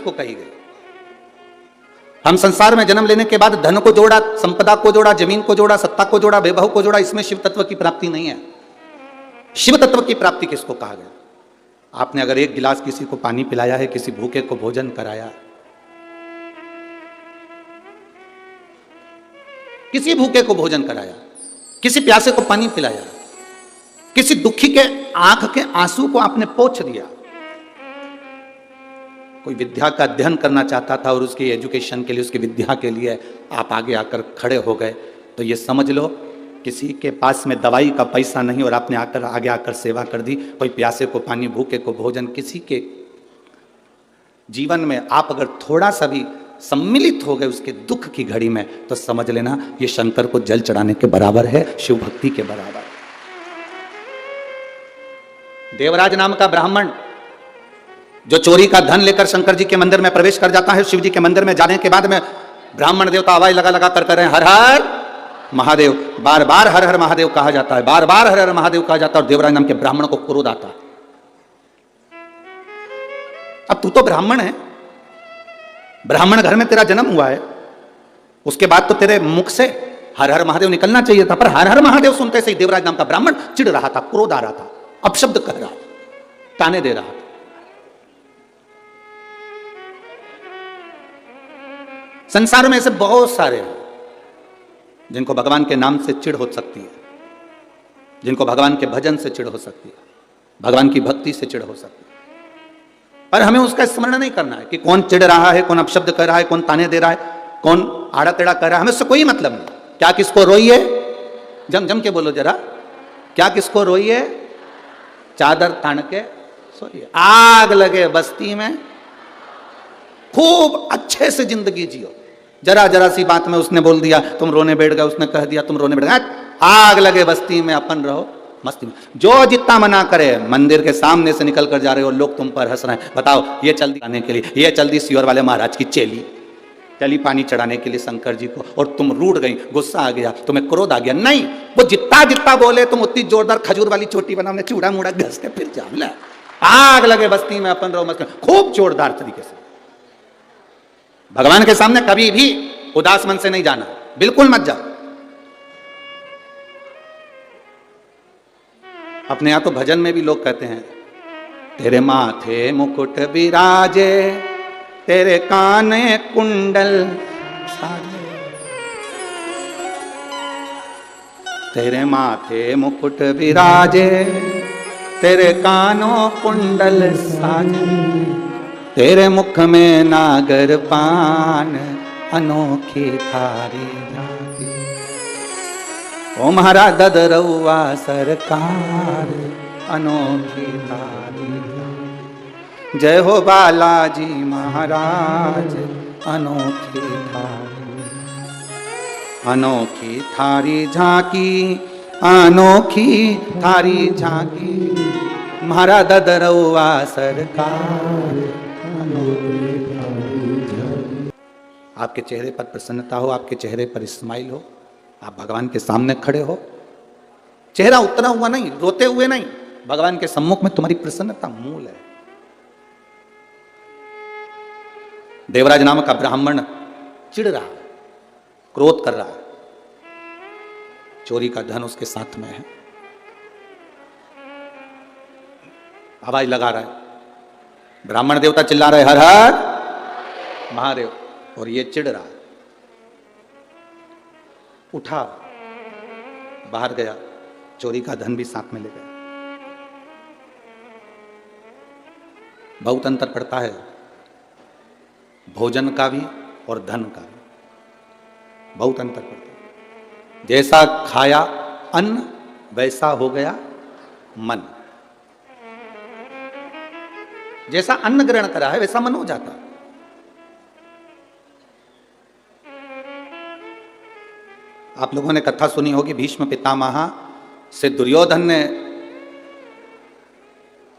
किसको कही गई? हम संसार में जन्म लेने के बाद धन को जोड़ा, संपदा को जोड़ा, जमीन को जोड़ा, सत्ता को जोड़ा, वैभव को जोड़ा, इसमें शिव तत्व की प्राप्ति नहीं है। शिव तत्व की प्राप्ति किसको कहा गया? आपने अगर एक गिलास किसी को पानी पिलाया है, किसी भूखे को भोजन कराया, किसी भूखे को भोजन कराया, किसी प्यासे को पानी पिलाया, किसी दुखी के आंख के आंसू को आपने पोंछ दिया, कोई विद्या का अध्ययन करना चाहता था और उसकी एजुकेशन के लिए, उसकी विद्या के लिए आप आगे आकर खड़े हो गए, तो ये समझ लो किसी के पास में दवाई का पैसा नहीं और आपने आकर आगे आकर सेवा कर दी। कोई प्यासे को पानी, भूखे को भोजन, किसी के जीवन में आप अगर थोड़ा सा भी सम्मिलित हो गए उसके दुख की घड़ी में, तो समझ लेना ये शंकर को जल चढ़ाने के बराबर है, शिव भक्ति के बराबर। देवराज नाम का ब्राह्मण जो चोरी का धन लेकर शंकर जी के मंदिर में प्रवेश कर जाता है, शिव जी के मंदिर में जाने के बाद में ब्राह्मण देवता आवाज लगा लगा कर रहे हैं, हर हर महादेव, बार बार हर हर महादेव कहा जाता है, बार बार हर हर महादेव कहा जाता है, और देवराज नाम के ब्राह्मण को क्रोध आता है। अब तू तो ब्राह्मण है, ब्राह्मण घर में तेरा जन्म हुआ है, उसके बाद तो तेरे मुख से हर हर महादेव निकलना चाहिए था, पर हर हर महादेव सुनते से ही देवराज नाम का ब्राह्मण चिढ़ रहा था, क्रोध आ रहा था, अपशब्द कह रहा था, ताने दे रहा था। संसार में ऐसे बहुत सारे हैं जिनको भगवान के नाम से चिढ़ हो सकती है, जिनको भगवान के भजन से चिढ़ हो सकती है, भगवान की भक्ति से चिढ़ हो सकती है, पर हमें उसका स्मरण नहीं करना है कि कौन चिढ़ रहा है, कौन अपशब्द कर रहा है, कौन ताने दे रहा है, कौन आड़ा टेढ़ा कर रहा है, हमें उससे कोई मतलब नहीं। क्या किसको रोइए, जम जम के बोलो जरा, क्या किसको रोइए, चादर तान के सोइए, आग लगे बस्ती में, खूब अच्छे से जिंदगी जियो। जरा जरा सी बात में उसने बोल दिया तुम रोने बैठ गए, उसने कह दिया तुम रोने बैठ गए, आग लगे बस्ती में, अपन रहो मस्ती में। जो जितना मना करे, मंदिर के सामने से निकल कर जा रहे हो, लोग तुम पर हंस रहे हैं, बताओ ये चल दी आने के लिए, ये चल दी सियोर वाले महाराज की चेली, चली पानी चढ़ाने के लिए शंकर जी को, और तुम रूठ गई, गुस्सा आ गया, तुम्हें क्रोध आ गया। नहीं, वो जितना जितना बोले तुम उतनी जोरदार खजूर वाली चोटी बना, चूड़ा मुड़ा घस के फिर जाओ, आग लगे बस्ती में, अपन रहो मस्ती, खूब जोरदार तरीके से। भगवान के सामने कभी भी उदास मन से नहीं जाना, बिल्कुल मत जाओ। अपने यहां तो भजन में भी लोग कहते हैं, तेरे माथे मुकुट विराजे, तेरे काने कुंडल साजे, तेरे माथे मुकुट विराजे, तेरे कानों कुंडल साजे, तेरे मुख में नागर पान, अनोखी थारी झांकी, ओ महाराज ददरउआ सरकार, अनोखी थारी झांकी, जय हो बालाजी महाराज, अनोखी थारी, अनोखी थारी झांकी, अनोखी थारी झांकी, महाराज ददरउआ सरकार। आपके चेहरे पर प्रसन्नता हो, आपके चेहरे पर स्माइल हो, आप भगवान के सामने खड़े हो, चेहरा उतरा हुआ नहीं, रोते हुए नहीं, भगवान के सम्मुख में तुम्हारी प्रसन्नता मूल है। देवराज नाम का ब्राह्मण चिढ़ रहा है, क्रोध कर रहा है, चोरी का धन उसके साथ में है, आवाज लगा रहा है, ब्राह्मण देवता चिल्ला रहे हर हर महादेव, और ये चिढ़ रहा, उठा, बाहर गया, चोरी का धन भी साथ में ले गया। बहुत अंतर पड़ता है भोजन का भी और धन का भी, बहुत अंतर पड़ता है। जैसा खाया अन्न वैसा हो गया मन, जैसा अन्न ग्रहण करा है वैसा मन हो जाता। आप लोगों ने कथा सुनी होगी, भीष्म पितामह से दुर्योधन ने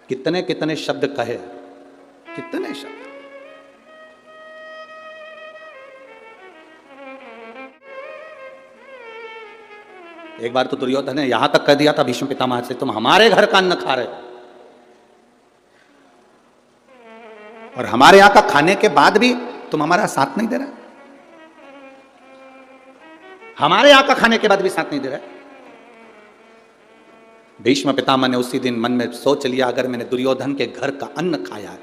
कितने कितने शब्द कहे, कितने शब्द। एक बार तो दुर्योधन ने यहां तक कह दिया था भीष्म पितामह से, तुम हमारे घर का अन्न खा रहे हो। और हमारे यहां का खाने के बाद भी तुम हमारा साथ नहीं दे रहे, हमारे यहां का खाने के बाद भी साथ नहीं दे रहे। भीष्म पितामह ने उसी दिन मन में सोच लिया, अगर मैंने दुर्योधन के घर का अन्न खाया है,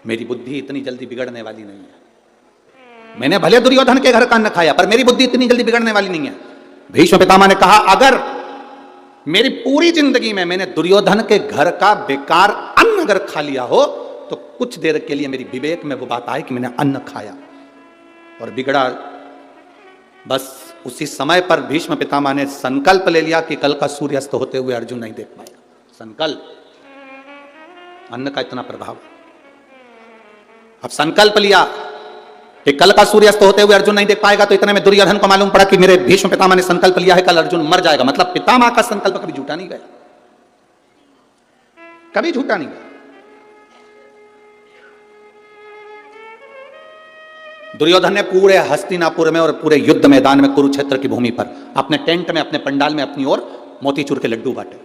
मेरी बुद्धि इतनी जल्दी बिगड़ने वाली नहीं है। मैंने भले दुर्योधन के घर का अन्न खाया, पर मेरी बुद्धि इतनी जल्दी बिगड़ने वाली नहीं है। भीष्म पितामह ने कहा, अगर मेरी पूरी जिंदगी में मैंने दुर्योधन के घर का बेकार अन्न अगर खा लिया हो, तो कुछ देर के लिए मेरी विवेक में वो बात आए कि मैंने अन्न खाया और बिगड़ा। बस उसी समय पर भीष्म पितामह ने संकल्प ले लिया कि कल का सूर्यास्त होते हुए अर्जुन नहीं देख पाएगा। संकल्प, अन्न का इतना प्रभाव। अब संकल्प लिया कि कल का सूर्यास्त होते हुए अर्जुन नहीं देख पाएगा, तो इतने में दुर्योधन को मालूम पड़ा कि मेरे भीष्म पितामह ने संकल्प लिया है कल अर्जुन मर जाएगा। मतलब पितामह का संकल्प कभी झूठा नहीं गया, कभी झूठा नहीं गया। दुर्योधन ने पूरे हस्तिनापुर में और पूरे युद्ध मैदान में कुरुक्षेत्र की भूमि पर अपने टेंट में, अपने पंडाल में अपनी ओर मोतीचूर के लड्डू बांटे।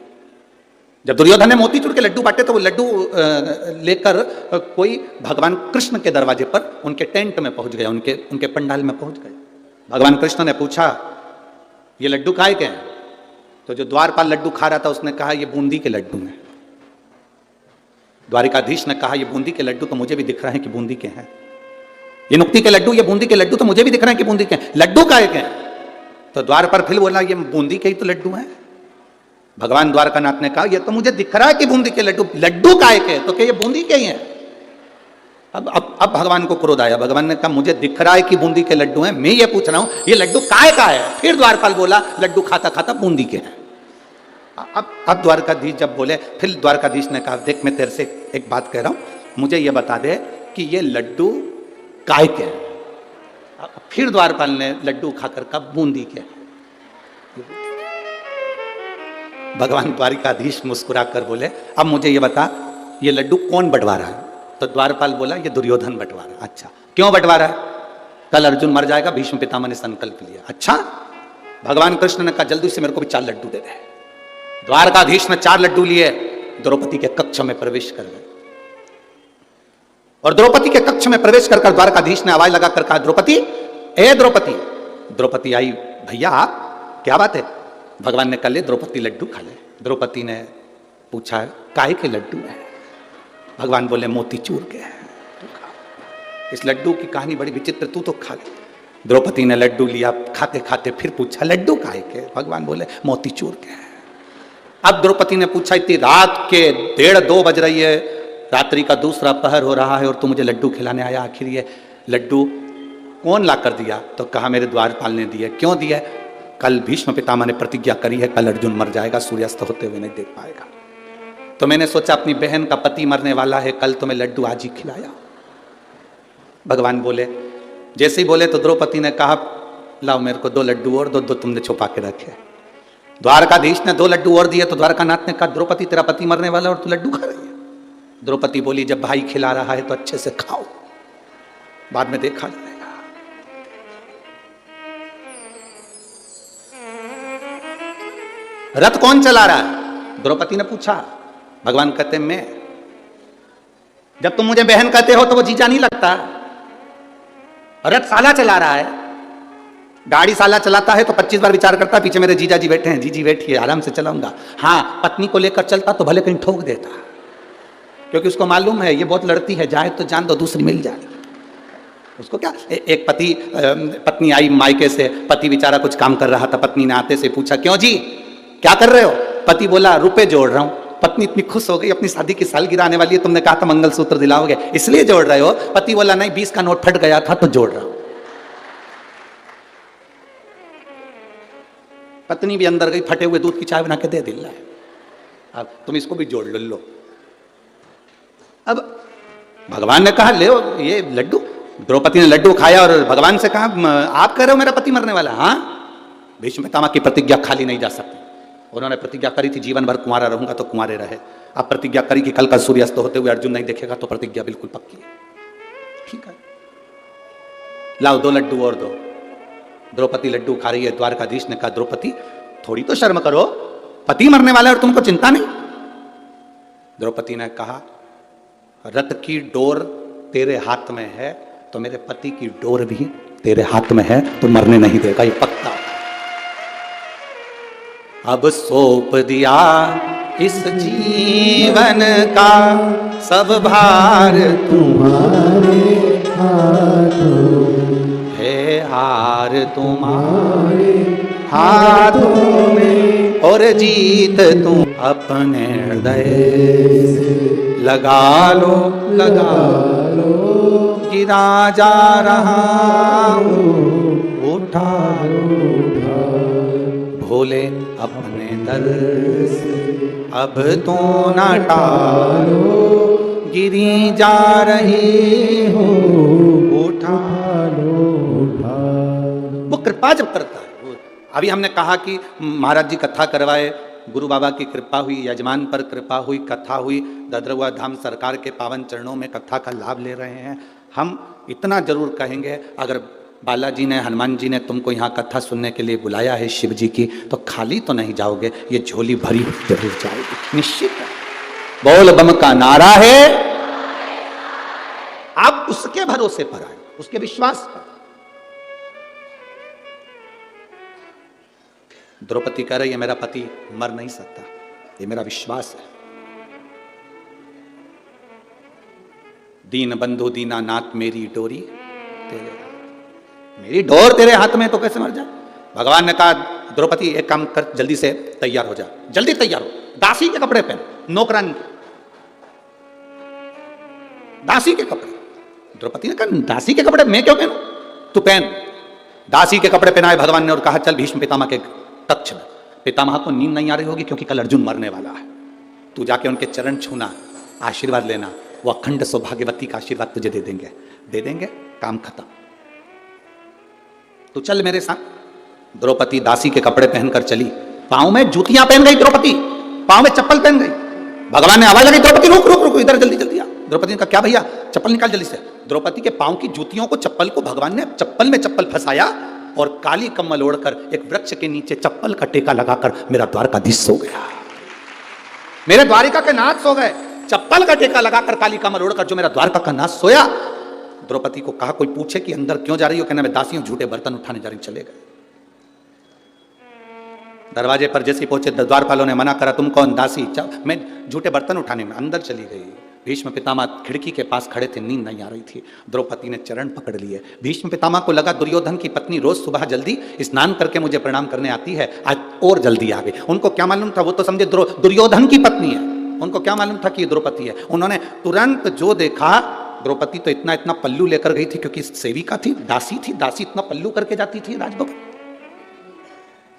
जब दुर्योधन ने मोतीचूर के लड्डू बांटे तो वो लड्डू लेकर कोई भगवान कृष्ण के दरवाजे पर उनके टेंट में पहुंच गया, उनके पंडाल में पहुंच गए। भगवान कृष्ण ने पूछा, ये लड्डू काहे के हैं? तो जो द्वारपाल लड्डू खा रहा था उसने कहा, ये बूंदी के लड्डू हैं। द्वारिकाधीश ने कहा, ये बूंदी के लड्डू तो मुझे भी दिख रहे हैं कि बूंदी के हैं। ये नुक्ति के लड्डू, ये बूंदी के लड्डू तो मुझे भी दिख रहे हैं कि बूंदी के हैं। लड्डू काहे के हैं? तो द्वार पर फिर बोला, ये बूंदी के ही तो लड्डू हैं। भगवान द्वारकानाथ ने कहा, ये तो मुझे दिख रहा है कि बूंदी के लड्डू, लड्डू काहे के? तो क्या ये बूंदी के ही हैं? अब भगवान को क्रोध आया। भगवान ने कहा, मुझे दिख रहा है कि बूंदी के लड्डू हैं, मैं ये पूछ रहा हूं ये लड्डू काहे का है? फिर द्वारपाल बोला, लड्डू खाता खाता बूंदी के हैं। अब द्वारकाधीश जब बोले, फिर द्वारकाधीश ने कहा, देख मैं तेरे से एक बात कह रहा हूं, मुझे ये बता दे कि ये लड्डू काय के हैं? फिर द्वारपाल ने लड्डू खाकर कहा, बूंदी के। भगवान द्वारिकाधीश मुस्कुरा कर बोले, अब मुझे ये बता, ये लड्डू कौन बंटवा रहा है? तो द्वारपाल बोला, ये दुर्योधन बंटवा रहा है। अच्छा, क्यों बंटवा रहा है? कल अर्जुन मर जाएगा, भीष्म पितामह ने संकल्प लिया। अच्छा, भगवान कृष्ण ने कहा, जल्दी से मेरे को भी 4 लड्डू दे दे। द्वारकाधीश ने 4 लड्डू लिए, द्रौपदी के कक्ष में प्रवेश कर गए। और द्रौपदी के कक्ष में प्रवेश कर द्वारकाधीश ने आवाज लगाकर कहा, द्रौपदी, ए द्रौपदी। द्रौपदी आई, भैया आप, क्या बात है? भगवान ने कहा, ले द्रौपदी लड्डू खा ले। द्रौपदी ने पूछा, काहे के लड्डू है? भगवान बोले, मोतीचूर के हैं, तू खा। इस लड्डू की कहानी बड़ी विचित्र, तू तो खा ले। द्रौपदी ने लड्डू लिया, खाते खाते फिर पूछा, लड्डू काहे के? भगवान बोले, मोतीचूर के हैं। अब द्रौपदी ने पूछा, इतनी रात के 1:30-2 बज रही है, रात्रि का दूसरा पहर हो रहा है और तू मुझे लड्डू खिलाने आया, आखिर ये लड्डू कौन ला कर दिया? तो कहा, मेरे द्वारपाल ने दिए। क्यों दिए? कल भीष्म पितामह ने प्रतिज्ञा करी है, कल अर्जुन मर जाएगा, सूर्यास्त होते हुए नहीं देख पाएगा। तो मैंने सोचा अपनी बहन का पति मरने वाला है, कल तो मैं लड्डू आज ही खिलाया। भगवान बोले, जैसे ही बोले तो द्रौपदी ने कहा, लाओ मेरे को 2 लड्डू और दो तुमने छुपा के रखे। द्वारकाधीश ने 2 लड्डू और दिए तो द्वारकानाथ ने कहा, द्रौपदी तेरा पति मरने वाला और तू लड्डू खा रही है? द्रौपदी बोली, जब भाई खिला रहा है तो अच्छे से खाओ, बाद में देखा जाएगा। रथ कौन चला रहा है? द्रौपदी ने पूछा। भगवान कहते, मैं। जब तुम मुझे बहन कहते हो तो वो जीजा नहीं लगता। रथ साला चला रहा है। गाड़ी साला चलाता है तो 25 बार विचार करता, पीछे मेरे जीजा जी बैठे हैं, जीजी बैठिए, आराम से चलाऊंगा। हाँ, पत्नी को लेकर चलता तो भले कहीं ठोक देता, क्योंकि उसको मालूम है ये बहुत लड़ती है, जाए तो जान दो, दूसरी मिल जाएगी। उसको क्या, एक पत्नी आई मायके से, पति बेचारा कुछ काम कर रहा था, पत्नी ने आते से पूछा, क्यों जी क्या कर रहे हो? पति बोला, रुपए जोड़ रहा हूं। पत्नी इतनी खुश हो गई, अपनी शादी की सालगिरह आने वाली है, तुमने कहा था मंगलसूत्र दिलाओगे, इसलिए जोड़ रहे हो? पति बोला, नहीं 20 का नोट फट गया था तो जोड़ रहा हूं। पत्नी भी अंदर गई, फटे हुए दूध की चाय बना के दे दिला है, अब तुम इसको भी जोड़ लो। अब भगवान ने कहा, ले ये लड्डू। द्रौपदी ने लड्डू खाया और भगवान से कहा, आप कह रहे हो मेरा पति मरने वाला? हाँ, भीष्म पितामह की प्रतिज्ञा खाली नहीं जा सकती। उन्होंने प्रतिज्ञा करी थी, जीवन भर कुंवारा रहूंगा, तो कुंवारे रहे। अब प्रतिज्ञा करी कि कल का सूर्यास्त होते हुए अर्जुन नहीं देखेगा, तो प्रतिज्ञा बिल्कुल पक्की है। ठीक है, लाओ 2 लड्डू और दो। द्रौपदी लड्डू खा रही है। द्वारकाधीश ने कहा, द्रौपदी थोड़ी तो शर्म करो, पति मरने वाला है और तुमको चिंता नहीं? द्रौपदी ने कहा, रथ की डोर तेरे हाथ में है तो मेरे पति की डोर भी तेरे हाथ में है, तो मरने नहीं देगा, ये पक्का। अब सौंप दिया इस जीवन का सब भार तुम्हारे हाथों, है हार तुम्हारे हाथों में और जीत तुम अपने हृदय से लगा लो, लगा लो, गिरा जा रहा हूँ उठा लो, भोले अपने दर से अब तो न टालो, गिरी जा रही हो उठा लो, उठा। वो कृपा जब करता है। अभी हमने कहा कि महाराज जी कथा करवाए, गुरु बाबा की कृपा हुई, यजमान पर कृपा हुई, कथा हुई, ददरवा धाम सरकार के पावन चरणों में कथा का लाभ ले रहे हैं। हम इतना जरूर कहेंगे, अगर बालाजी ने, हनुमान जी ने तुमको यहाँ कथा सुनने के लिए बुलाया है शिव जी की, तो खाली तो नहीं जाओगे, ये झोली भरी जरूर जाओगे, निश्चित है। बोल बम का नारा है, आप उसके भरोसे पर आए, उसके विश्वास पर। द्रौपदी कह रही है मेरा पति मर नहीं सकता, ये मेरा विश्वास है। दीन बंधु दीनानाथ मेरी डोरी तेरे, मेरी डोर तेरे हाथ में, तो कैसे मर जाए। भगवान ने कहा द्रौपदी एक काम कर, जल्दी से तैयार हो जा, जल्दी तैयार हो, दासी के कपड़े पहन, नौकरानी के, दासी के कपड़े। द्रौपदी ने कहा दासी के कपड़े मैं क्यों पहनूं, तू पहन। दासी के कपड़े पहनाए भगवान ने और कहा चल भीष्म पितामह के कक्ष में। पितामह को नींद नहीं आ रही होगी क्योंकि कल अर्जुन मरने वाला है, तू जाके उनके चरण छूना, आशीर्वाद लेना, वो अखंड सौभाग्यवती का आशीर्वाद तुझे दे देंगे, दे देंगे, काम खत्म, तू चल मेरे साथ। द्रौपदी दासी के कपड़े पहनकर चली, पांव में जूतियां पहन गई द्रौपदी, पांव में चप्पल पहन गई। भगवान ने आवाज लगी द्रौपदी रुक रुक रुक, इधर जल्दी जल्दी आ। द्रौपदी ने कहा क्या भैया, चप्पल निकाल जल्दी से। द्रौपदी के पांव की जूतियों को, चप्पल को भगवान ने चप्पल में चप्पल फंसाया और काली कम्बल ओढ़कर एक वृक्ष के नीचे चप्पल का टेका लगाकर मेरा द्वारकाधीश सो गया, मेरे द्वारिका के नाथ सो गए, चप्पल का टेका लगाकर काली कम्बल ओढ़कर जो मेरा द्वारका का नाथ सोया। द्रौपदी को कहा कोई पूछे कि अंदर क्यों जा रही हो, कहना मैं दासी हूं, झूठे बर्तन उठाने जा रही, चले गए। दरवाजे पर जैसे पहुंचे द्वारपालों ने मना करा, तुम कौन, दासी, मैं झूठे बर्तन उठाने में। अंदर चली गई। भीष्म पितामह खिड़की के पास खड़े थे, नींद नहीं आ रही थी। द्रौपदी ने चरण पकड़ लिए। भीष्म पितामह को लगा दुर्योधन की पत्नी रोज सुबह जल्दी स्नान करके मुझे प्रणाम करने आती है, आज और जल्दी आ गई। उनको क्या मालूम था, वो तो समझे दुर्योधन की पत्नी है, उनको क्या मालूम था कि ये द्रौपदी है। उन्होंने तुरंत जो देखा, द्रौपदी तो इतना इतना पल्लू लेकर गई थी क्योंकि सेविका थी, दासी थी, दासी इतना पल्लू करके जाती थी राजभवन।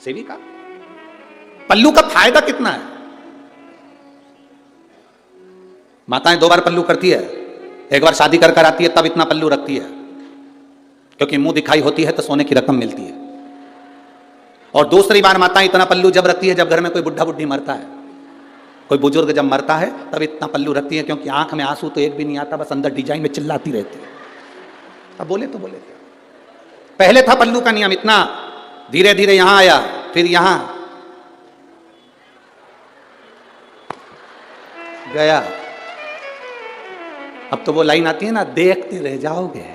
सेविका पल्लू का फायदा कितना है, माताएं 2 बार पल्लू करती है, एक बार शादी कर आती है तब इतना पल्लू रखती है क्योंकि मुंह दिखाई होती है तो सोने की रकम मिलती है, और दूसरी बार माताएं इतना पल्लू जब रखती है जब घर में कोई बुढ़ा बुढ़ी मरता है, कोई बुजुर्ग जब मरता है तब इतना पल्लू रखती है क्योंकि आंख में आंसू तो एक भी नहीं आता, बस अंदर डिजाइन में चिल्लाती रहती है। अब बोले तो बोले, पहले था पल्लू का नियम इतना, धीरे धीरे यहां आया, फिर यहां गया। अब तो वो लाइन आती है ना, देखते रह जाओगे,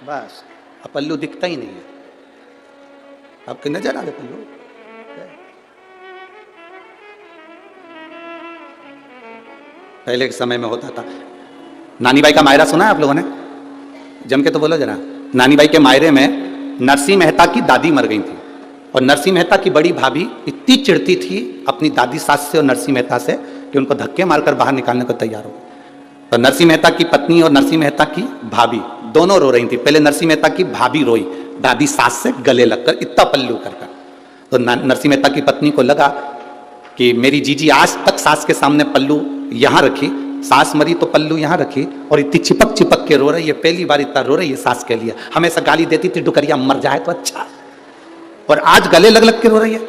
बस अब पल्लू दिखता ही नहीं है, आपके नजर आ रहे पल्लू। पहले के समय में होता था, नानी बाई का मायरा सुना है आप लोगों ने, जम के तो बोलो जरा। नानी बाई के मायरे में नरसिंह मेहता की दादी मर गई थी और नरसिंह मेहता की बड़ी भाभी इतनी चिढ़ती थी अपनी दादी सास से और नरसिंह मेहता से कि उनको धक्के मारकर बाहर निकालने को तैयार हो। तो नरसिंह मेहता की पत्नी और नरसिंह मेहता की भाभी दोनों रो रही थी। पहले नरसिंह मेहता की भाभी रोई दादी सास से गले लगकर, इतना पल्लू कर। तो नरसिंह मेहता की पत्नी को लगा कि मेरी जीजी आज तक सास के सामने पल्लू यहां रखी, सास मरी तो पल्लू यहां रखी और इतनी चिपक चिपक के रो रही है, पहली बार इतना रो रही है सास के लिए। हमेशा गाली देती थी डुकरिया मर जाए तो अच्छा, और आज गले लग लग के रो रही है।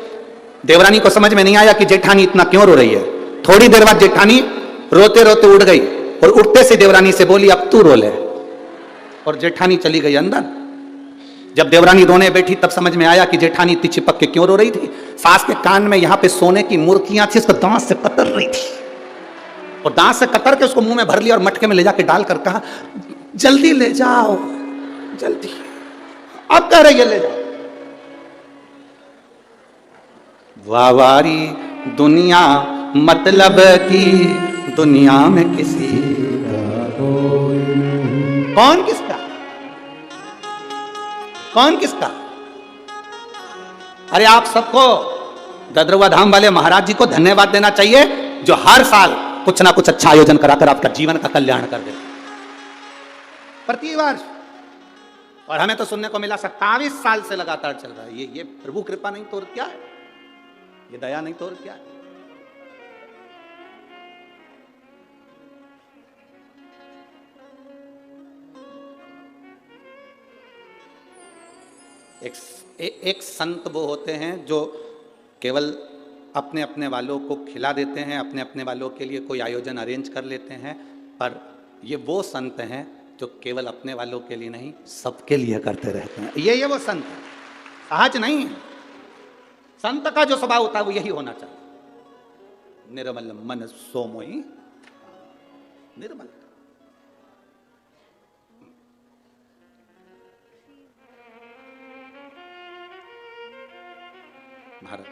देवरानी को समझ में नहीं आया कि जेठानी इतना क्यों रो रही है। थोड़ी देर बाद जेठानी रोते रोते उठ गई और उठते से देवरानी से बोली अब तू रो ले, और जेठानी चली गई अंदर। जब देवरानी रोने बैठी तब समझ में आया कि जेठानी इतनी चिपक के क्यों रो रही थी। सास के कान में यहाँ पे सोने की मूर्तियां थी, उसको दांत से कतर रही थी और दांत से कतर के उसको मुंह में भर लिया और मटके में ले जाके डालकर कहा, जल्दी ले जाओ, जल्दी। अब कह रही है ले जाओ। वावारी दुनिया मतलब की दुनिया में किसी कौन किसका, कौन किसका। अरे आप सबको ददरुआ धाम वाले महाराज जी को धन्यवाद देना चाहिए जो हर साल कुछ ना कुछ अच्छा आयोजन कराकर आपका जीवन का कल्याण कर दे प्रतिवर्ष। और हमें तो सुनने को मिला 27 साल से लगातार चल रहा है। ये प्रभु कृपा नहीं तो और क्या है, ये दया नहीं तो और क्या है। एक संत वो होते हैं जो केवल अपने अपने वालों को खिला देते हैं, अपने अपने वालों के लिए कोई आयोजन अरेंज कर लेते हैं, पर ये वो संत हैं जो केवल अपने वालों के लिए नहीं सबके लिए करते रहते हैं। ये वो संत है, सहज नहीं है। संत का जो स्वभाव होता है वो यही होना चाहिए। निर्मल मन सो मोहि, निर्मल। भारत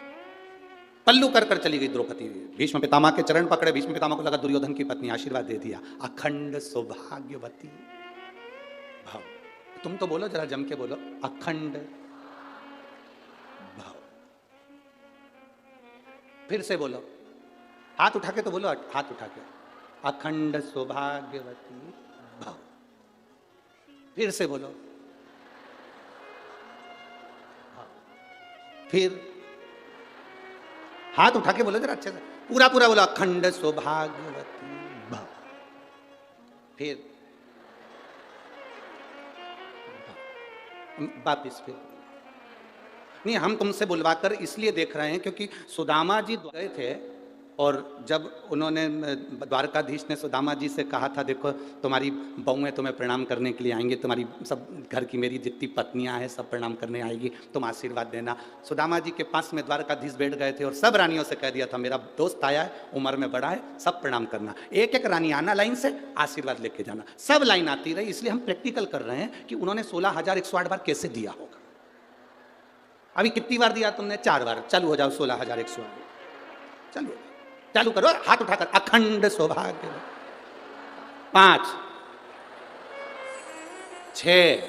पल्लू कर कर चली गई द्रौपदी। भीष्म पितामह के चरण पकड़े, भीष्म पितामह को लगा दुर्योधन की पत्नी, आशीर्वाद दे दिया, अखंड सौभाग्यवती भाव। तुम तो बोलो, जरा जम के बोलो, अखंड भाव। फिर से बोलो, हाथ उठा के तो बोलो, हाथ उठा के, अखंड सौभाग्यवती भाव। फिर से बोलो, फिर हाथ उठा के बोलो जरा अच्छे से, पूरा पूरा बोलो, अखंड सौभाग्यवती भव। फिर वापिस फिर नहीं, हम तुमसे बुलवाकर इसलिए देख रहे हैं क्योंकि सुदामा जी गए थे और जब उन्होंने द्वारकाधीश ने सुदामा जी से कहा था, देखो तुम्हारी बहुएं तुम्हें प्रणाम करने के लिए आएंगी, तुम्हारी सब घर की मेरी जितनी पत्नियां हैं सब प्रणाम करने आएगी, तुम आशीर्वाद देना। सुदामा जी के पास में द्वारकाधीश बैठ गए थे और सब रानियों से कह दिया था, मेरा दोस्त आया है, उम्र में बड़ा है, सब प्रणाम करना। एक एक रानी आना लाइन से, आशीर्वाद लेके जाना। सब लाइन आती रही, इसलिए हम प्रैक्टिकल कर रहे हैं कि उन्होंने 16,108 बार कैसे दिया होगा। अभी कितनी बार दिया तुमने? 4 बार। चालू हो जाओ, 16,108 चलो चालू करो, हाथ उठाकर, अखंड सौभाग्य। 5 6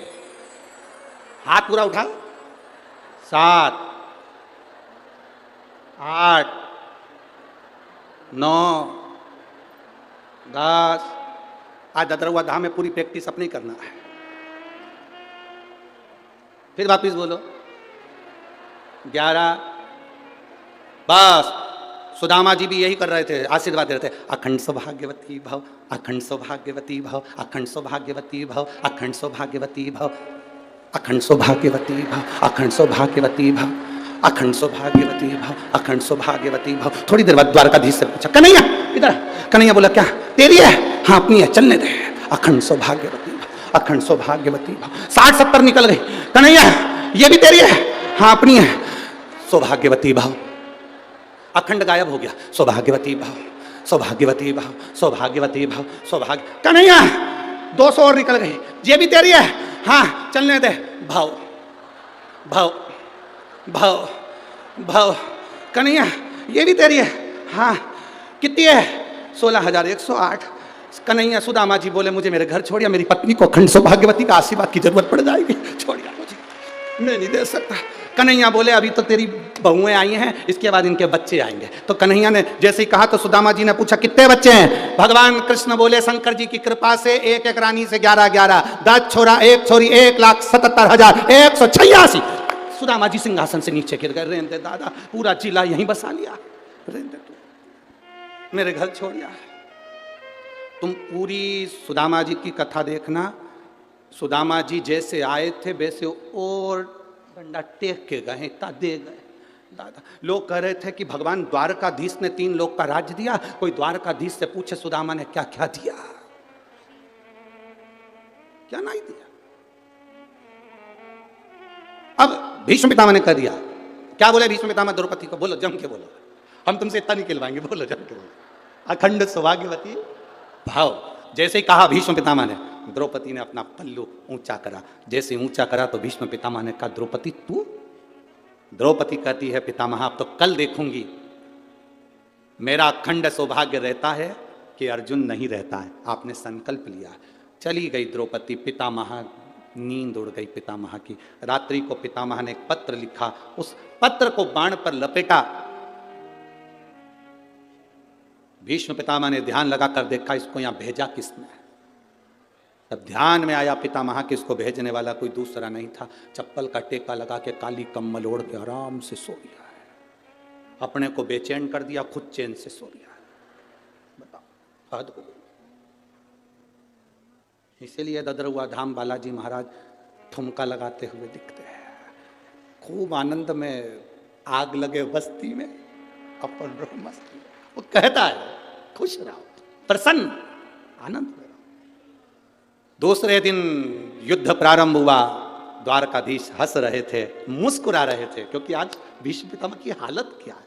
हाथ पूरा उठाओ, 7 8 9 10। आज ददरुआ धाम में पूरी प्रैक्टिस अपनी करना है। फिर वापिस बोलो, 11। बस सुदामा जी भी यही कर रहे थे, आशीर्वाद दे रहे थे, अखंड सौभाग्यवती भव, अखंड सौभाग्यवती भव, अखंड सौभाग्यवती भव, अखंड सौभाग्यवती भव, अखंड सौभाग्यवती भव, अखंड सौभाग्यवती भव, अखंड सौभाग्यवती भव, अखंड सौभाग्यवती भव। थोड़ी देर बाद द्वारकाधीश से पूछा, कन्हैया इधर। कन्हैया बोला, क्या तेरी है? हाँ अपनी है, चलने दे। अखंड सौभाग्यवती भव, अखंड सौभाग्यवती भव। 60-70 निकल गई। कन्हैया ये भी तेरी है? हाँ अपनी है। सौभाग्यवती भव। अखंड गायब हो गया। सौभाग्यवती भाव, सौभाग्यवती भाव, सौभाग्यवती भाव, सौभाग्य। कन्हैया 200 और निकल गई। ये भी तेरी है? हाँ चलने दे। भाव भाव भाव भाव। कन्हैया ये भी तेरी है? हाँ कितनी है? 16,108। कन्हैया सुदामा जी बोले, मुझे मेरे घर छोड़िया, मेरी पत्नी को अखंड सौभाग्यवती का आशीर्वाद की जरूरत पड़ जाएगी, छोड़िया मुझे, मैं नहीं दे सकता। कन्हैया बोले, अभी तो तेरी बहुएं आई हैं, इसके बाद इनके बच्चे आएंगे। तो कन्हैया ने जैसे ही कहा तो सुदामा जी ने पूछा, कितने बच्चे हैं? भगवान कृष्ण बोले, शंकर जी की कृपा से एक एक रानी से 11-11, 10 छोरा 1 छोरी, 1,77,186। सुदामा जी सिंहासन से नीचे गिर गए। रेंदे दादा, पूरा जिला यहीं बसा लिया, रेंदे तू मेरे घर छोड़ या। तुम पूरी सुदामा जी की कथा देखना। सुदामा जी जैसे आए थे वैसे और डंडा टेक के गए, इतना दे गए। दादा लोग कह रहे थे कि भगवान द्वारकाधीश ने 3 लोक का राज्य दिया। कोई द्वारकाधीश से पूछे सुदामा ने क्या क्या दिया, क्या नहीं दिया। अब भीष्म पितामह ने कह दिया। क्या बोले भीष्म पितामह द्रौपदी को? बोलो जम के बोलो, हम तुमसे इतना नहीं खिलवाएंगे, बोलो जम के बोलो। अखंड सौभाग्यवती भाव। जैसे ही कहा भीष्म पितामह ने, द्रौपदी ने अपना पल्लू ऊंचा करा। जैसे ऊंचा करा तो भीष्म पितामह ने कहा, द्रौपदी तू? द्रौपदी कहती है, पितामह अब तो कल देखूंगी। मेरा अखंड सौभाग्य रहता है कि अर्जुन नहीं रहता है, आपने संकल्प लिया। चली गई द्रौपदी, पितामह नींद उड़ गई पितामह की। रात्रि को पितामह ने एक पत्र लिखा, उस पत्र को बाण पर लपेटा। भीष्म पितामह ने ध्यान लगाकर देखा, इसको यहां भेजा किसने। तब ध्यान में आया पितामह कि इसको भेजने वाला कोई दूसरा नहीं था। चप्पल का टेका लगा के काली कम्बल ओढ़ के आराम से सो गया है। अपने को बेचैन कर दिया, खुद चैन से सो गया है। बताओ, हद हो गई। इसीलिए ददरुआ धाम बालाजी महाराज ठुमका लगाते हुए दिखते हैं। खूब आनंद में, आग लगे बस्ती में, अपन रहो मस्ती में। वो कहता है, खुश रहो, प्रसन्न, आनंद में रहो। दूसरे दिन युद्ध प्रारंभ हुआ। द्वारकाधीश हंस रहे थे, मुस्कुरा रहे थे, क्योंकि आज भीष्म पितामह की हालत क्या है।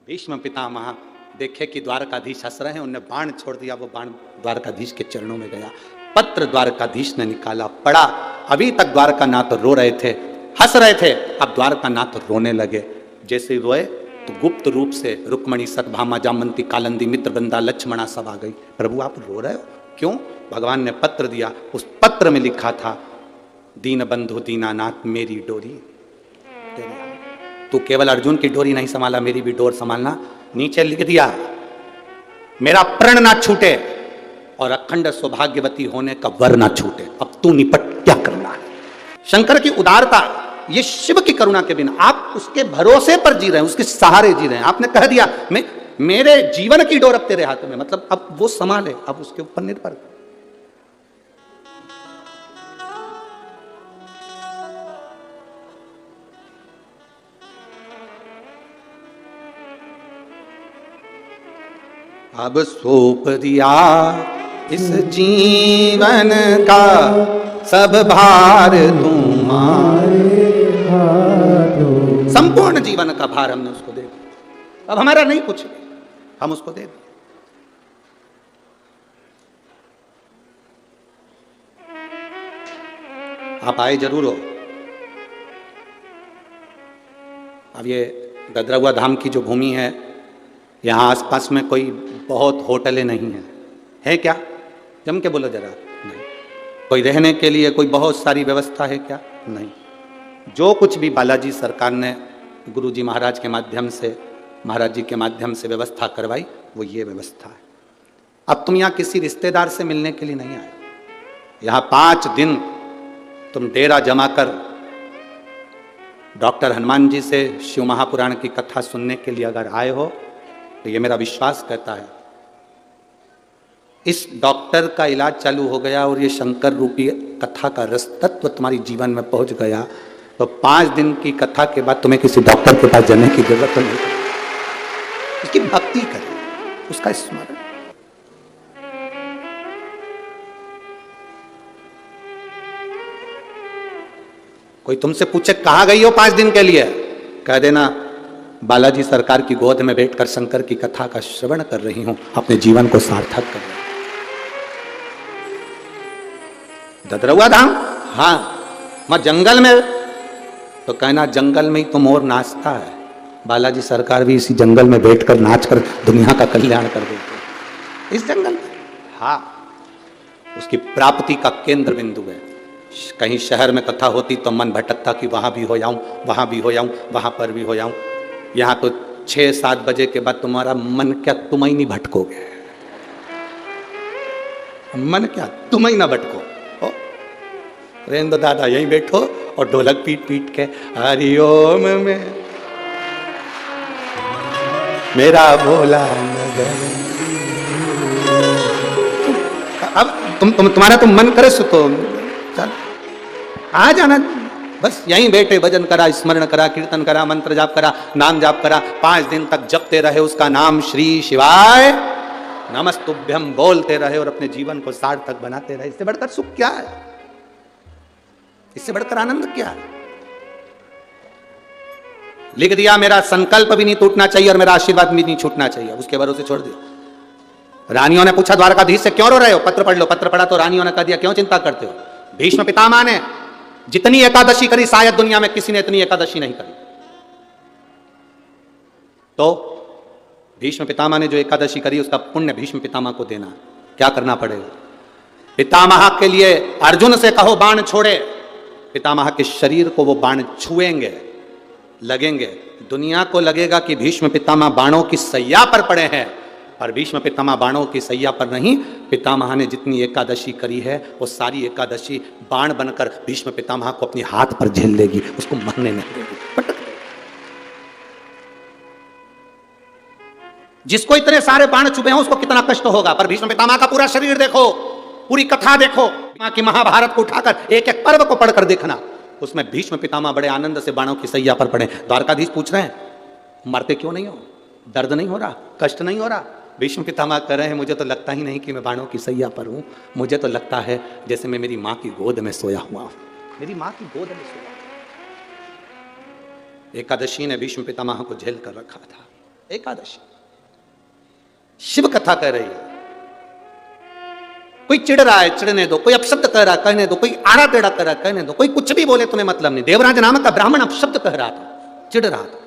भीष्म पितामह देखे कि द्वारकाधीश हंस रहे हैं, उन्हें बाण छोड़ दिया। वो बाण द्वारकाधीश के चरणों में गया। पत्र द्वारकाधीश ने निकाला, पढ़ा। अभी तक द्वारकानाथ रो रहे थे, हंस रहे थे, अब द्वारकानाथ रोने लगे। जैसे रोए तो गुप्त रूप से रुक्मणी, सतभामा, जामवंती, कालिंदी, मित्रवृंदा, लक्ष्मणा सब आ गई। प्रभु आप रो रहे हो क्यों? भगवान ने पत्र दिया। उस पत्र में लिखा था, दीन बंधु दीनानाथ मेरी डोरी तू केवल अर्जुन की डोरी नहीं संभाला, मेरी भी डोर संभालना। नीचे लिख दिया, मेरा प्रण ना छूटे और अखंड सौभाग्यवती होने का वर ना छूटे। अब तू निपट, क्या करना है। शंकर की उदारता, ये शिव की करुणा के बिना आप उसके भरोसे पर जी रहे हैं, उसके सहारे जी रहे हैं। आपने कह दिया, मैं मेरे जीवन की डोर अब तेरे हाथ में, मतलब अब वो संभाले, अब उसके ऊपर निर्भर। अब सौंप दिया इस जीवन का सब भार तुम्हारे हाथों। संपूर्ण जीवन का भार हमने उसको दे दिया। अब हमारा नहीं कुछ, हम उसको दे दिए। आप आए जरूर हो। अब ये ददरुआ धाम की जो भूमि है, यहाँ आसपास में कोई बहुत होटलें नहीं हैं, है क्या? जम के बोलो जरा। नहीं। कोई रहने के लिए कोई बहुत सारी व्यवस्था है क्या? नहीं। जो कुछ भी बालाजी सरकार ने गुरुजी महाराज के माध्यम से, महाराज जी के माध्यम से व्यवस्था करवाई, वो ये व्यवस्था है। अब तुम यहाँ किसी रिश्तेदार से मिलने के लिए नहीं आए। यहाँ 5 दिन तुम डेरा जमा कर डॉक्टर हनुमान जी से शिव महापुराण की कथा सुनने के लिए अगर आए हो, तो ये मेरा विश्वास कहता है, इस डॉक्टर का इलाज चालू हो गया और ये शंकर रूपी कथा का रस तत्व तुम्हारी जीवन में पहुंच गया, तो 5 दिन की कथा के बाद तुम्हें किसी डॉक्टर के पास जाने की जरूरत नहीं है। उसकी भक्ति करें, उसका स्मरण। कोई तुमसे पूछे कहां गई हो 5 दिन के लिए, कह देना बालाजी सरकार की गोद में बैठकर शंकर की कथा का श्रवण कर रही हूं, अपने जीवन को सार्थक कर रही हूं। ददरुआ धाम, हाँ, मैं जंगल में, तो कहना जंगल में ही तो मोर नाचता है। बालाजी सरकार भी इसी जंगल में बैठकर नाचकर दुनिया का कल्याण कर देते हैं। इस जंगल में, हाँ, उसकी प्राप्ति का केंद्र बिंदु है। कहीं शहर में कथा होती तो मन भटकता कि वहां भी हो जाऊं, वहां भी हो जाऊं, वहां पर भी हो जाऊं। यहाँ तो 6-7 बजे के बाद तुम्हारा मन क्या, तुम ही नहीं भटकोगे। मन क्या, तुम ही ना भटको। रेंद्र दादा यहीं बैठो और ढोलक पीट पीट के हरिओम में मेरा भोला नगर। अब तुम्हारा तो मन करे सो तो चल आ जाना, बस यहीं बैठे भजन करा, स्मरण करा, कीर्तन करा, मंत्र जाप करा, नाम जाप करा, 5 दिन तक जपते रहे उसका नाम, श्री शिवाय नमस्तुभ्यम बोलते रहे और अपने जीवन को सार्थक बनाते रहे। इससे बढ़कर सुख क्या है? इससे बढ़कर आनंद क्या है? लिख दिया, मेरा संकल्प भी नहीं टूटना चाहिए और मेरा आशीर्वाद भी नहीं छूटना चाहिए, उसके भरोसे छोड़ दिया। रानियों ने पूछा द्वारकाधीश से, क्यों रो रहे हो? पत्र पढ़ लो। पत्र पढ़ा तो रानियों ने कह दिया, क्यों चिंता करते हो? भीष्म पितामह ने जितनी एकादशी करी शायद दुनिया में किसी ने इतनी एकादशी नहीं करी। तो भीष्म पितामह ने जो एकादशी करी उसका पुण्य भीष्म पितामह को देना। क्या करना पड़ेगा? पितामह के लिए अर्जुन से कहो बाण छोड़े, पितामह के शरीर को वो बाण छुएंगे, लगेंगे। दुनिया को लगेगा कि भीष्म पितामह बाणों की सैया पर पड़े हैं, और भीष्म पितामह बाणों की सैया पर नहीं। पितामह ने जितनी एकादशी करी है वो सारी एकादशी बाण बनकर भीष्म पितामह को अपने हाथ पर झेल लेगी, उसको मरने नहीं देगी। जिसको इतने सारे बाण चुभे हैं उसको कितना कष्ट होगा, पर भीष्म पितामह का पूरा शरीर देखो, पूरी कथा देखो कि महाभारत को उठाकर एक एक पर्व को पढ़कर देखना, उसमें भीष्म पितामह बड़े आनंद से बाणों की सैया पर पड़े। द्वारकाधीश पूछ रहे हैं, मरते क्यों नहीं हो? दर्द नहीं हो रहा? कष्ट नहीं हो रहा? भीष्म पितामह कह रहे हैं, मुझे तो लगता ही नहीं कि मैं बाणों की सैया पर हूं, मुझे तो लगता है जैसे मैं मेरी मां की गोद में सोया हुआ हूं, मेरी मां की गोद में सोया। एकादशी ने भीष्म पितामह को झेल कर रखा था। एकादशी शिव कथा कह रही है। कोई चिढ़ रहा है, चिढ़ने दो। कोई अपशब्द कह रहा है, कहने दो। कोई आड़ा टेढ़ा कह रहा है, कहने दो। कोई कुछ भी बोले, तुम्हें मतलब नहीं। देवराज नामक का ब्राह्मण अपशब्द कह रहा था, चिढ़ रहा था।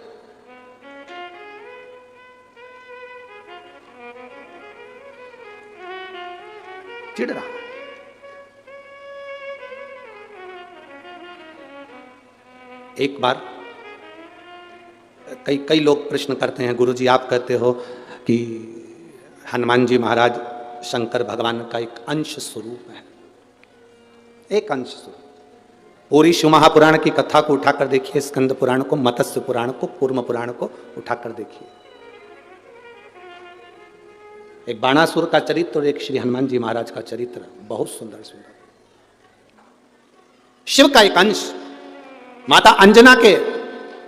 चिढ़ रहा। एक बार कई लोग प्रश्न करते हैं, गुरुजी आप कहते हो कि हनुमान जी महाराज शंकर भगवान का एक अंश स्वरूप है। एक अंश स्वरूप। पूरी शिव महापुराण की कथा को उठाकर देखिए, स्कंद पुराण को, मत्स्य पुराण को, कूर्म पुराण को उठाकर देखिए। एक बाणासुर का चरित्र और एक श्री हनुमान जी महाराज का चरित्र, बहुत सुंदर सुंदर। शिव का एक अंश माता अंजना के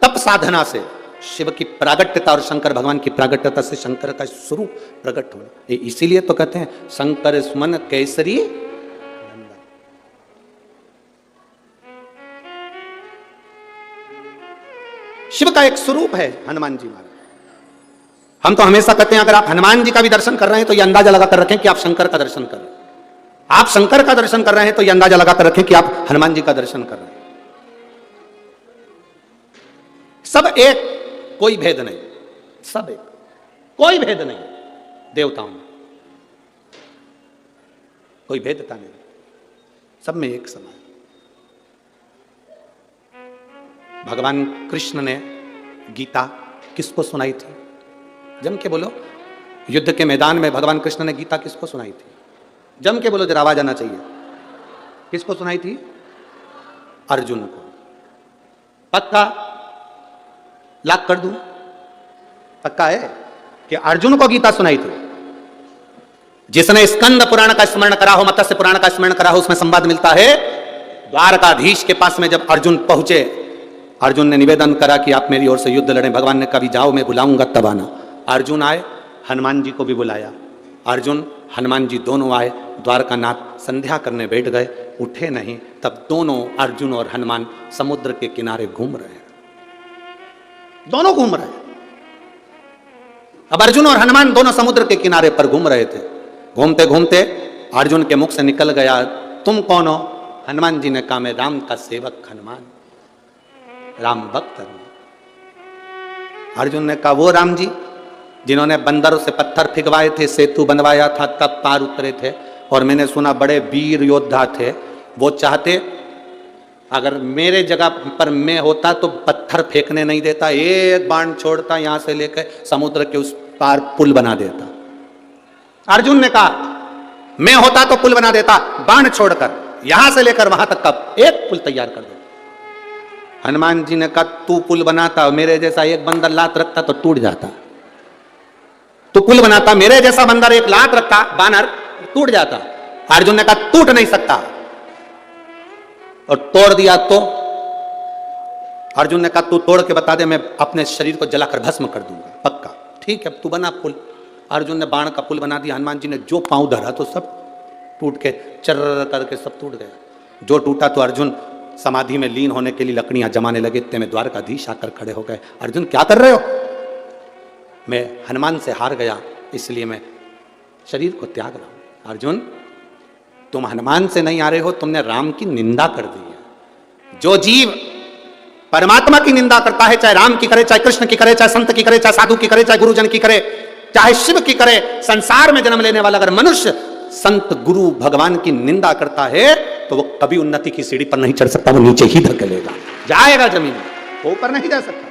तप साधना से शिव की प्रागट्यता और शंकर भगवान की प्रागट्यता से शंकर का स्वरूप प्रकट होना। इसीलिए तो कहते हैं शंकर सुमन केसरी नंदन। शिव का एक स्वरूप है हनुमान जी महाराज। हम तो हमेशा कहते हैं अगर आप हनुमान जी का भी दर्शन कर रहे हैं तो यह अंदाजा लगाकर रखें कि आप शंकर का दर्शन कर रहे हैं। आप शंकर का दर्शन कर रहे हैं तो यह अंदाजा लगाकर रखें कि आप हनुमान जी का दर्शन कर रहे हैं। सब एक, कोई भेद नहीं। सब एक, कोई भेद नहीं। देवताओं में कोई भेदता नहीं, सब में एक समान। भगवान कृष्ण ने गीता किसको सुनाई थी? जम के बोलो। युद्ध के मैदान में भगवान कृष्ण ने गीता किसको सुनाई थी? जम के बोलो, जरा आवाज आना चाहिए। किसको सुनाई थी? अर्जुन को। पक्का लाख कर दूं? पक्का है कि अर्जुन को गीता सुनाई थी। जिसने स्कंद पुराण का स्मरण करा हो, मत्स्य पुराण का स्मरण करा हो, उसमें संवाद मिलता है द्वारकाधीश के पास में जब अर्जुन पहुंचे, अर्जुन ने निवेदन करा कि आप मेरी ओर से युद्ध लड़ें। भगवान ने कभी जाओ, मैं बुलाऊंगा तब आना। अर्जुन आए, हनुमान जी को भी बुलाया। अर्जुन हनुमान जी दोनों आए। द्वारकानाथ संध्या करने बैठ गए, उठे नहीं। तब दोनों अर्जुन और हनुमान समुद्र के किनारे घूम रहे हैं। दोनों घूम रहे हैं। अब अर्जुन और हनुमान दोनों समुद्र के किनारे पर घूम रहे थे। घूमते घूमते अर्जुन के मुख से निकल गया, तुम कौन हो? हनुमान जी ने कहा, मैं राम का सेवक हनुमान, राम भक्त हूं। अर्जुन ने कहा, वो राम जी जिन्होंने बंदरों से पत्थर फिगवाए थे, सेतु बनवाया था, तब पार उतरे थे, और मैंने सुना बड़े वीर योद्धा थे। वो चाहते अगर मेरे जगह पर मैं होता तो पत्थर फेंकने नहीं देता, एक बाण छोड़ता, यहां से लेकर समुद्र के उस पार पुल बना देता। अर्जुन ने कहा, मैं होता तो पुल बना देता, बाण छोड़कर यहां से लेकर वहां तक का एक पुल तैयार कर देता। हनुमान जी ने कहा, तू पुल बनाता, मेरे जैसा एक बंदर लात रखता तो टूट जाता। तू पुल बनाता, मेरे जैसा बंदर एक लात रखता, बानर, टूट जाता। अर्जुन ने कहा, टूट नहीं सकता, और तोड़ दिया तो? अर्जुन ने कहा, तू तोड़ के बता दे, मैं अपने शरीर को जलाकर भस्म कर दूंगा। पक्का, ठीक है, तू बना पुल। अर्जुन ने बाण का पुल बना दिया। हनुमान जी ने जो पांव धरा तो सब टूट के चर्र करके सब टूट गया। जो टूटा तो अर्जुन समाधि में लीन होने के लिए लकड़ियां जमाने लगे। इतने में द्वारकाधीश आकर खड़े हो गए। अर्जुन क्या कर रहे हो? मैं हनुमान से हार गया, इसलिए मैं शरीर को त्याग लो। अर्जुन, तुम हनुमान से नहीं आ रहे हो, तुमने राम की निंदा कर दी है। जो जीव परमात्मा की निंदा करता है, चाहे राम की करे, चाहे कृष्ण की करे, चाहे संत की करे, चाहे साधु की करे, चाहे गुरुजन की करे, चाहे शिव की करे, संसार में जन्म लेने वाला अगर मनुष्य संत गुरु भगवान की निंदा करता है तो वो कभी उन्नति की सीढ़ी पर नहीं चढ़ सकता, वो नीचे ही धकेलेगा, जाएगा जमीन, वो ऊपर नहीं जा सकता।